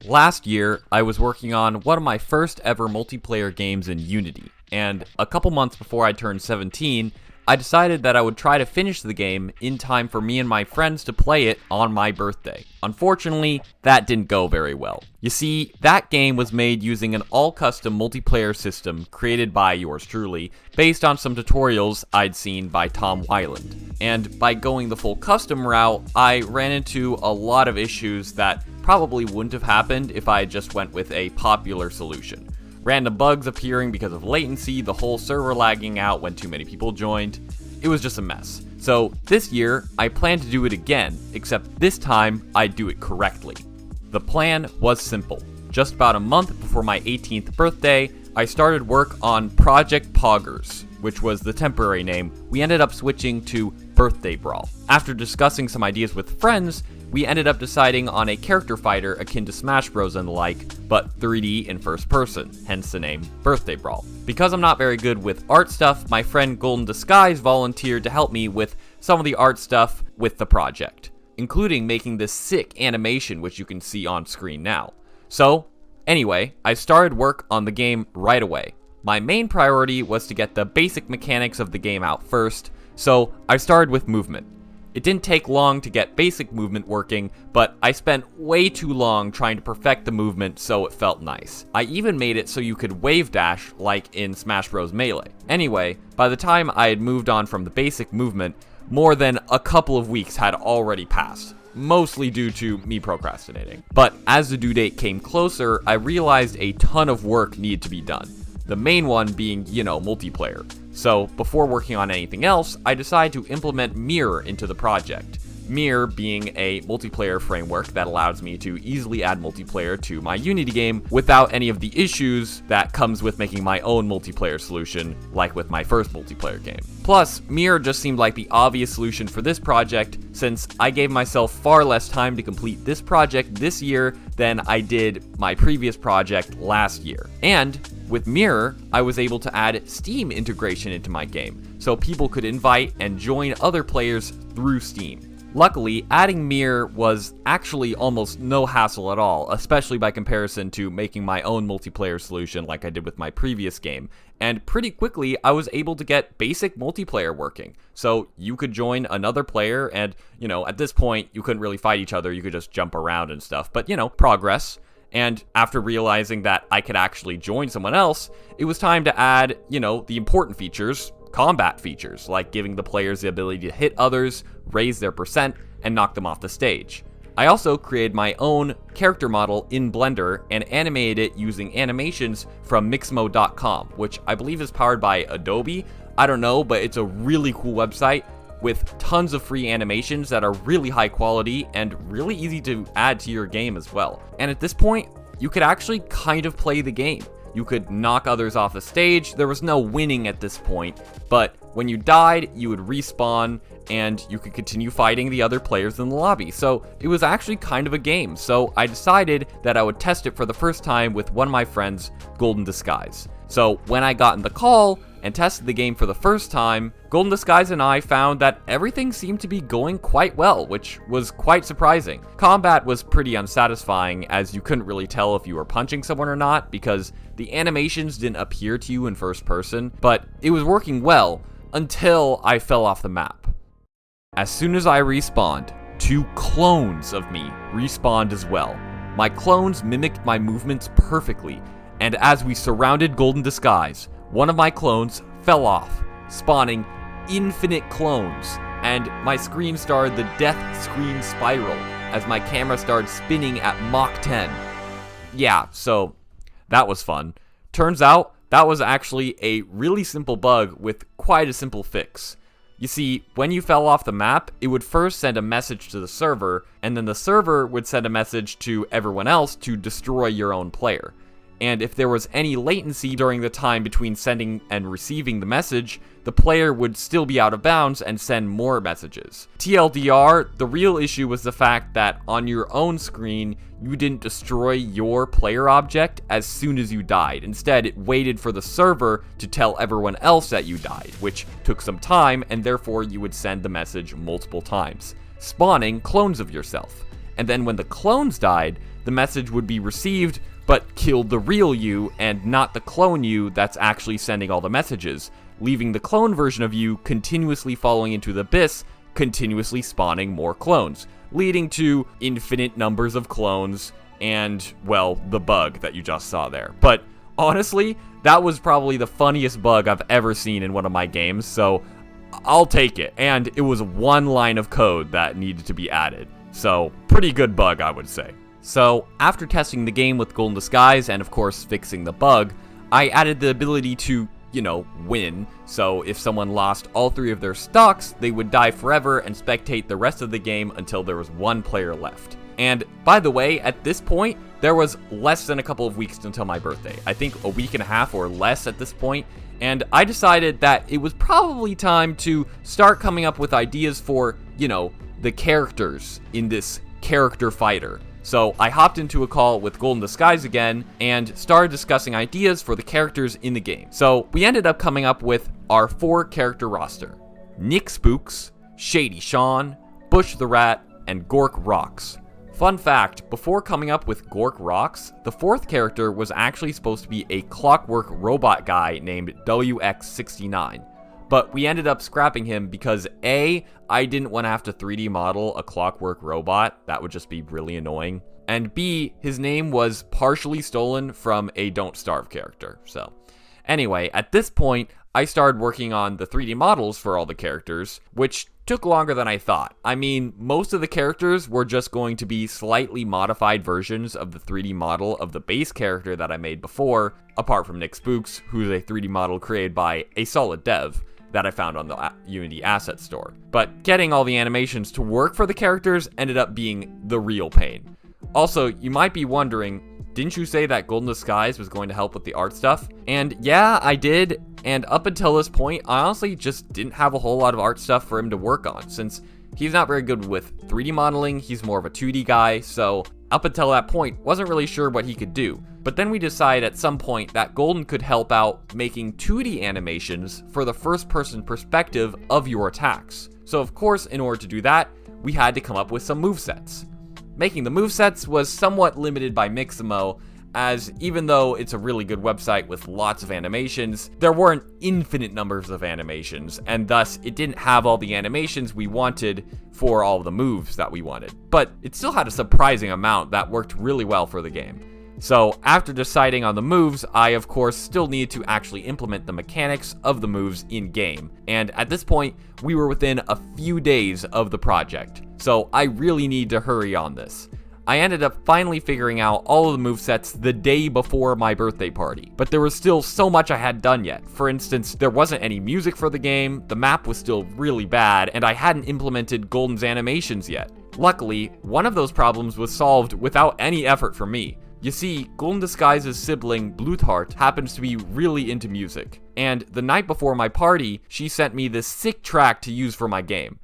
Last year, I was working on one of my first ever multiplayer games in Unity, and a couple months before I turned 17, I decided that I would try to finish the game in time for me and my friends to play it on my birthday. Unfortunately, that didn't go very well. You see, that game was made using an all-custom multiplayer system created by yours truly, based on some tutorials I'd seen by Tom Weiland. And by going the full custom route, I ran into a lot of issues that probably wouldn't have happened if I just went with a popular solution. Random bugs appearing because of latency, the whole server lagging out when too many people joined. It was just a mess. So this year, I plan to do it again, except this time, I'd do it correctly. The plan was simple. Just about a month before my 18th birthday, I started work on Project Poggers, which was the temporary name. We ended up switching to Birthday Brawl. After discussing some ideas with friends, we ended up deciding on a character fighter akin to Smash Bros and the like, but 3D in first person, hence the name Birthday Brawl. Because I'm not very good with art stuff, my friend Golden Disguise volunteered to help me with some of the art stuff with the project, including making this sick animation which you can see on screen now. So, anyway, I started work on the game right away. My main priority was to get the basic mechanics of the game out first, so I started with movement. It didn't take long to get basic movement working, but I spent way too long trying to perfect the movement so it felt nice. I even made it so you could wave dash like in Smash Bros. Melee. Anyway, by the time I had moved on from the basic movement, more than a couple of weeks had already passed, mostly due to me procrastinating. But as the due date came closer, I realized a ton of work needed to be done. The main one being, multiplayer. So, before working on anything else, I decided to implement Mirror into the project. Mirror being a multiplayer framework that allows me to easily add multiplayer to my Unity game without any of the issues that comes with making my own multiplayer solution, like with my first multiplayer game. Plus, Mirror just seemed like the obvious solution for this project, since I gave myself far less time to complete this project this year than I did my previous project last year. And with Mirror, I was able to add Steam integration into my game, so people could invite and join other players through Steam. Luckily, adding Mirror was actually almost no hassle at all, especially by comparison to making my own multiplayer solution like I did with my previous game. And pretty quickly, I was able to get basic multiplayer working. So you could join another player and, at this point, you couldn't really fight each other, you could just jump around and stuff, but progress. And after realizing that I could actually join someone else, it was time to add, the important features, combat features, like giving the players the ability to hit others, raise their percent, and knock them off the stage. I also created my own character model in Blender and animated it using animations from Mixamo.com, which I believe is powered by Adobe. I don't know, but it's a really cool website with tons of free animations that are really high quality and really easy to add to your game as well. And at this point, you could actually kind of play the game. You could knock others off the stage. There was no winning at this point, but when you died, you would respawn and you could continue fighting the other players in the lobby. So it was actually kind of a game. So I decided that I would test it for the first time with one of my friends, Golden Disguise. So when I got in the call and tested the game for the first time, Golden Disguise and I found that everything seemed to be going quite well, which was quite surprising. Combat was pretty unsatisfying, as you couldn't really tell if you were punching someone or not, because the animations didn't appear to you in first person, but it was working well until I fell off the map. As soon as I respawned, 2 clones of me respawned as well. My clones mimicked my movements perfectly, and as we surrounded Golden Disguise, one of my clones fell off, spawning infinite clones, and my screen started the death screen spiral as my camera started spinning at Mach 10. Yeah, so that was fun. Turns out that was actually a really simple bug with quite a simple fix. You see, when you fell off the map, it would first send a message to the server, and then the server would send a message to everyone else to destroy your own player. And if there was any latency during the time between sending and receiving the message, the player would still be out of bounds and send more messages. TLDR, the real issue was the fact that on your own screen, you didn't destroy your player object as soon as you died. Instead, it waited for the server to tell everyone else that you died, which took some time, and therefore you would send the message multiple times, spawning clones of yourself. And then when the clones died, the message would be received, but killed the real you and not the clone you that's actually sending all the messages, leaving the clone version of you continuously falling into the abyss, continuously spawning more clones, leading to infinite numbers of clones and, well, the bug that you just saw there. But honestly, that was probably the funniest bug I've ever seen in one of my games, so I'll take it. And it was one line of code that needed to be added. So, pretty good bug, I would say. So, after testing the game with Golden Disguise and of course fixing the bug, I added the ability to, win. So if someone lost all 3 of their stocks, they would die forever and spectate the rest of the game until there was 1 player left. And by the way, at this point, there was less than a couple of weeks until my birthday. I think a week and a half or less at this point. And I decided that it was probably time to start coming up with ideas for, the characters in this character fighter. So I hopped into a call with Golden Disguise again and started discussing ideas for the characters in the game. So we ended up coming up with our 4 character roster: Nick Spooks, Shady Sean, Bush the Rat, and Gork Rocks. Fun fact, before coming up with Gork Rocks, the 4th character was actually supposed to be a clockwork robot guy named WX69. But we ended up scrapping him because A, I didn't want to have to 3D model a clockwork robot. That would just be really annoying. And B, his name was partially stolen from a Don't Starve character. So anyway, at this point, I started working on the 3D models for all the characters, which took longer than I thought. I mean, most of the characters were just going to be slightly modified versions of the 3D model of the base character that I made before, apart from Nick Spooks, who's a 3D model created by a solid dev that I found on the Unity Asset Store. But getting all the animations to work for the characters ended up being the real pain. Also, you might be wondering, didn't you say that Golden Disguise was going to help with the art stuff? And yeah, I did, and up until this point, I honestly just didn't have a whole lot of art stuff for him to work on, since he's not very good with 3D modeling, he's more of a 2D guy, so up until that point, wasn't really sure what he could do. But then we decided at some point that Golden could help out making 2D animations for the first-person perspective of your attacks. So of course, in order to do that, we had to come up with some movesets. Making the movesets was somewhat limited by Mixamo, as even though it's a really good website with lots of animations, there weren't infinite numbers of animations, and thus it didn't have all the animations we wanted for all the moves that we wanted. But it still had a surprising amount that worked really well for the game. So after deciding on the moves, I of course still needed to actually implement the mechanics of the moves in-game, and at this point, we were within a few days of the project, so I really need to hurry on this. I ended up finally figuring out all of the movesets the day before my birthday party, but there was still so much I hadn't done yet. For instance, there wasn't any music for the game, the map was still really bad, and I hadn't implemented Golden's animations yet. Luckily, one of those problems was solved without any effort from me. You see, Golden Disguise's sibling, Bluthardt, happens to be really into music, and the night before my party, she sent me this sick track to use for my game.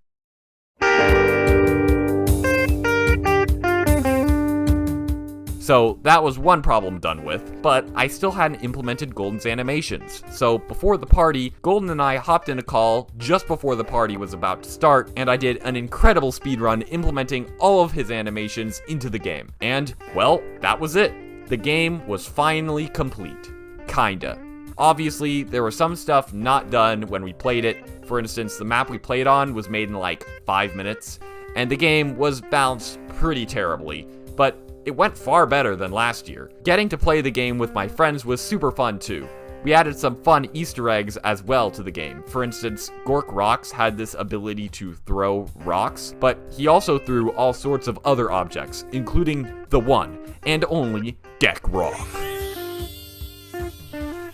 So that was one problem done with, but I still hadn't implemented Golden's animations. So before the party, Golden and I hopped in a call just before the party was about to start, and I did an incredible speedrun implementing all of his animations into the game. And, well, that was it. The game was finally complete. Kinda. Obviously, there was some stuff not done when we played it. For instance, the map we played on was made in like 5 minutes, and the game was balanced pretty terribly, but it went far better than last year. Getting to play the game with my friends was super fun too. We added some fun Easter eggs as well to the game. For instance, Gork Rocks had this ability to throw rocks, but he also threw all sorts of other objects, including the one and only Deck Rock.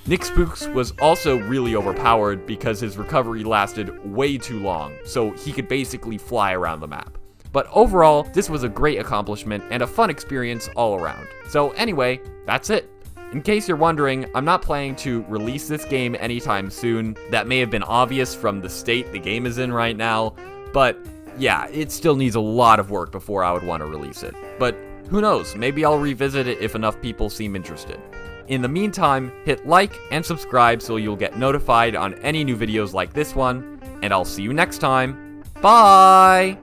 Nick Spooks was also really overpowered because his recovery lasted way too long, so he could basically fly around the map. But overall, this was a great accomplishment and a fun experience all around. So anyway, that's it. In case you're wondering, I'm not planning to release this game anytime soon. That may have been obvious from the state the game is in right now, but yeah, it still needs a lot of work before I would want to release it. But who knows, maybe I'll revisit it if enough people seem interested. In the meantime, hit like and subscribe so you'll get notified on any new videos like this one, and I'll see you next time. Bye!